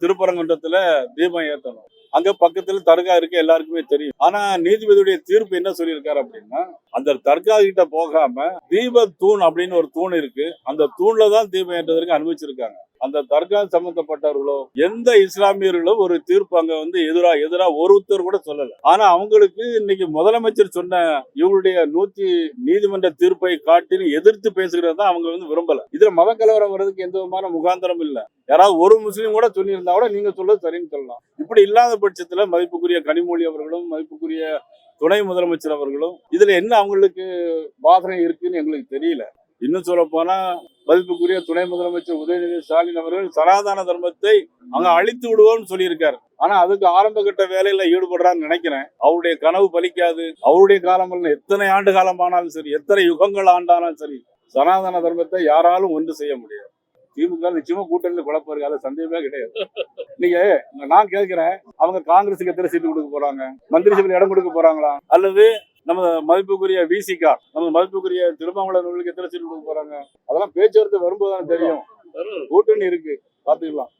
திருப்பரங்குன்றத்துல தீபம் ஏத்தணும். அங்க பக்கத்துல தர்கா இருக்கு, எல்லாருக்குமே தெரியும். ஆனா நீதிபதியுடைய தீர்ப்பு என்ன சொல்லியிருக்காரு அப்படின்னா, அந்த தர்கா கிட்ட போகாம தீப தூண் அப்படின்னு ஒரு தூண் இருக்கு, அந்த தூண்ல தான் தீபம் ஏற்றுவதற்கு அனுமதிச்சிருக்காங்க. அந்த தர்கா சம்பந்தப்பட்டவர்களோ எந்த இஸ்லாமியர்களோ ஒரு தீர்ப்பு அங்க எதிரா ஒருத்தர் கூட சொல்லல. ஆனா அவங்களுக்கு இன்னைக்கு முதலமைச்சர் சொன்ன இவங்களுடைய நீதிமன்ற தீர்ப்பை காட்டி எதிர்த்து பேசுகிறது தான் அவங்க விரும்பல. இதுல மத கலவரம் வர்றதுக்கு எந்த விதமான முகாந்திரம் இல்ல. யாராவது ஒரு முஸ்லீம் கூட சொல்லியிருந்தா கூட நீங்க சொல்றது சரின்னு சொல்லலாம். இப்படி இல்லாத பட்சத்துல மதிப்புக்குரிய கனிமொழி அவர்களும் மதிப்புக்குரிய துணை முதலமைச்சர் அவர்களும் இதுல என்ன அவங்களுக்கு வாதனை இருக்குன்னு எங்களுக்கு தெரியல. இன்னும் சொல்ல போனா மதிப்புக்குரிய துணை முதலமைச்சர் உதயநிதி ஸ்டாலின் அவர்கள் சனாதன தர்மத்தை அங்க அழித்து விடுவோம்னு சொல்லியிருக்காரு. ஆனா அதுக்கு ஆரம்ப கட்ட வேலையில ஈடுபடுறான்னு நினைக்கிறேன். அவருடைய கனவு பலிக்காது. அவருடைய காலம் எத்தனை ஆண்டு காலம் ஆனாலும் சரி, எத்தனை யுகங்கள் ஆண்டாலும் சரி, சனாதன தர்மத்தை யாராலும் ஒன்று செய்ய முடியாது. திமுக நிச்சயமா கூட்டணியில் குழப்பம் இருக்கு, அது சந்தேகமே கிடையாது. நீங்க நான் கேட்கிறேன், அவங்க காங்கிரஸுக்கு எத்தனை சீட்டு கொடுக்க போறாங்க? மந்திரி சபையில் இடம் கொடுக்க போறாங்களா? அல்லது நம்ம மதிப்புக்குரிய விசிகா, நம்ம மதிப்புக்குரிய திருமாவளவர்களுக்கு எத்தனை சீட்டு கொடுக்க போறாங்க? அதெல்லாம் பேச்சுவார்த்தை வரும்போதுதான் தெரியும். கூட்டணி இருக்கு, பாத்துக்கலாம்.